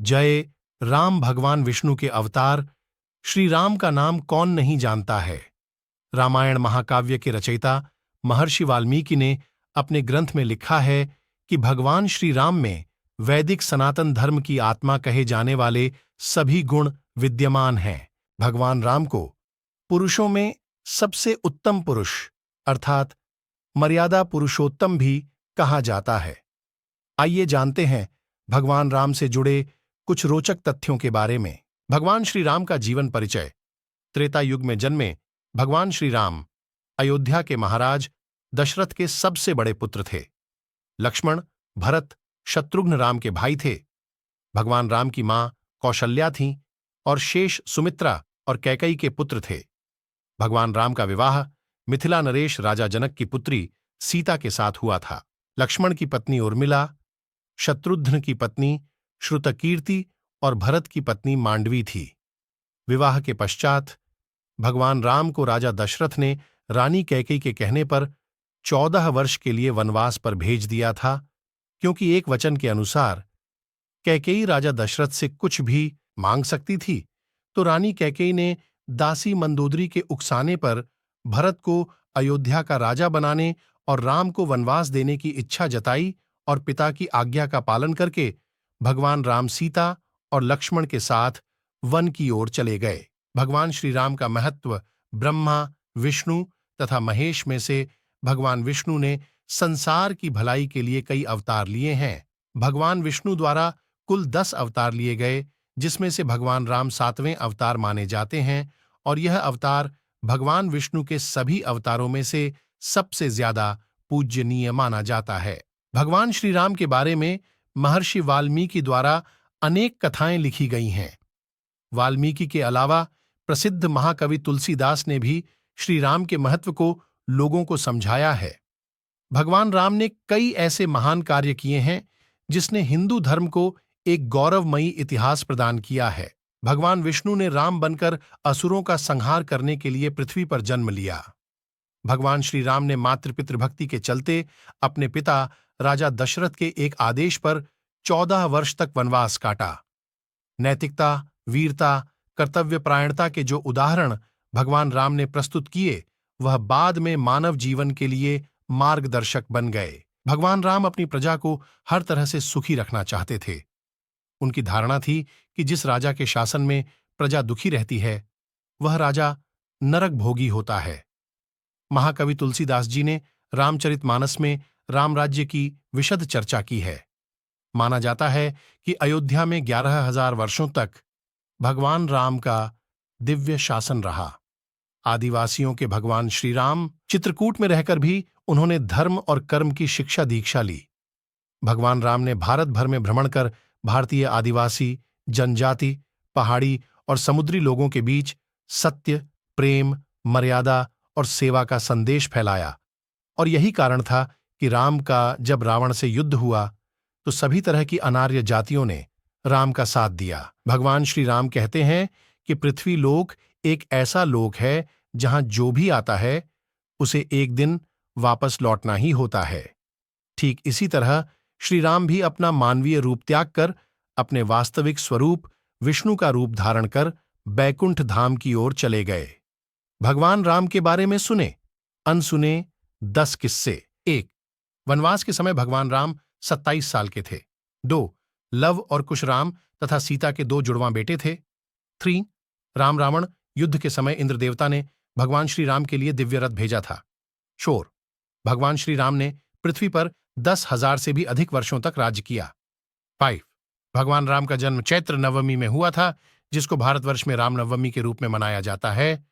जय राम। भगवान विष्णु के अवतार श्री राम का नाम कौन नहीं जानता है। रामायण महाकाव्य के रचयिता महर्षि वाल्मीकि ने अपने ग्रंथ में लिखा है कि भगवान श्री राम में वैदिक सनातन धर्म की आत्मा कहे जाने वाले सभी गुण विद्यमान हैं। भगवान राम को पुरुषों में सबसे उत्तम पुरुष अर्थात मर्यादा पुरुषोत्तम भी कहा जाता है। आइए जानते हैं भगवान राम से जुड़े कुछ रोचक तथ्यों के बारे में। भगवान श्री राम का जीवन परिचय। त्रेता युग में जन्मे भगवान श्री राम अयोध्या के महाराज दशरथ के सबसे बड़े पुत्र थे। लक्ष्मण, भरत, शत्रुघ्न राम के भाई थे। भगवान राम की मां कौशल्या थीं और शेष सुमित्रा और कैकेयी के पुत्र थे। भगवान राम का विवाह मिथिला नरेश राजा जनक की पुत्री सीता के साथ हुआ था। लक्ष्मण की पत्नी उर्मिला, शत्रुघ्न की पत्नी श्रुतकीर्ति और भरत की पत्नी मांडवी थी। विवाह के पश्चात भगवान राम को राजा दशरथ ने रानी कैकेयी के कहने पर 14 वर्ष के लिए वनवास पर भेज दिया था, क्योंकि एक वचन के अनुसार कैकेयी राजा दशरथ से कुछ भी मांग सकती थी, तो रानी कैकेयी ने दासी मंदोदरी के उकसाने पर भरत को अयोध्या का राजा बनाने और राम को वनवास देने की इच्छा जताई और पिता की आज्ञा का पालन करके भगवान राम सीता और लक्ष्मण के साथ वन की ओर चले गए। भगवान श्री राम का महत्व। ब्रह्मा, विष्णु तथा महेश में से भगवान विष्णु ने संसार की भलाई के लिए कई अवतार लिए हैं। भगवान विष्णु द्वारा कुल 10 अवतार लिए गए, जिसमें से भगवान राम 7वें अवतार माने जाते हैं और यह अवतार भगवान विष्णु के सभी अवतारों में से सबसे ज्यादा पूज्यनीय माना जाता है। भगवान श्री राम के बारे में महर्षि वाल्मीकि द्वारा अनेक कथाएं लिखी गई हैं। वाल्मीकि के अलावा प्रसिद्ध महाकवि तुलसीदास ने भी श्री राम के महत्व को लोगों को समझाया है। भगवान राम ने कई ऐसे महान कार्य किए हैं जिसने हिंदू धर्म को एक गौरवमयी इतिहास प्रदान किया है। भगवान विष्णु ने राम बनकर असुरों का संहार करने के लिए पृथ्वी पर जन्म लिया। भगवान श्री राम ने मातृपितृभक्ति के चलते अपने पिता राजा दशरथ के एक आदेश पर 14 वर्ष तक वनवास काटा। नैतिकता, वीरता, कर्तव्यपरायणता के जो उदाहरण भगवान राम ने प्रस्तुत किए, वह बाद में मानव जीवन के लिए मार्गदर्शक बन गए। भगवान राम अपनी प्रजा को हर तरह से सुखी रखना चाहते थे। उनकी धारणा थी कि जिस राजा के शासन में प्रजा दुखी रहती है, वह राजा नरक भोगी होता है। महाकवि तुलसीदास जी ने रामचरितमानस में राम राज्य की विशद चर्चा की है। माना जाता है कि अयोध्या में 11,000 वर्षों तक भगवान राम का दिव्य शासन रहा। आदिवासियों के भगवान श्री राम चित्रकूट में रहकर भी उन्होंने धर्म और कर्म की शिक्षा दीक्षा ली। भगवान राम ने भारत भर में भ्रमण कर भारतीय आदिवासी, जनजाति, पहाड़ी और समुद्री लोगों के बीच सत्य, प्रेम, मर्यादा और सेवा का संदेश फैलाया। और यही कारण था कि राम का जब रावण से युद्ध हुआ तो सभी तरह की अनार्य जातियों ने राम का साथ दिया। भगवान श्री राम कहते हैं कि पृथ्वी लोक एक ऐसा लोक है जहां जो भी आता है उसे एक दिन वापस लौटना ही होता है। ठीक इसी तरह श्री राम भी अपना मानवीय रूप त्याग कर अपने वास्तविक स्वरूप विष्णु का रूप धारण कर बैकुंठ धाम की ओर चले गए। भगवान राम के बारे में सुने अनसुने 10 किस्से। 1. वनवास के समय भगवान राम 27 साल के थे। 2. लव और कुशराम तथा सीता के 2 जुड़वां बेटे थे। 3. राम रावण युद्ध के समय इंद्र देवता ने भगवान श्री राम के लिए दिव्य रथ भेजा था। 4. भगवान श्री राम ने पृथ्वी पर 10,000 से भी अधिक वर्षों तक राज्य किया। 5. भगवान राम का जन्म चैत्र नवमी में हुआ था, जिसको भारतवर्ष में रामनवमी के रूप में मनाया जाता है।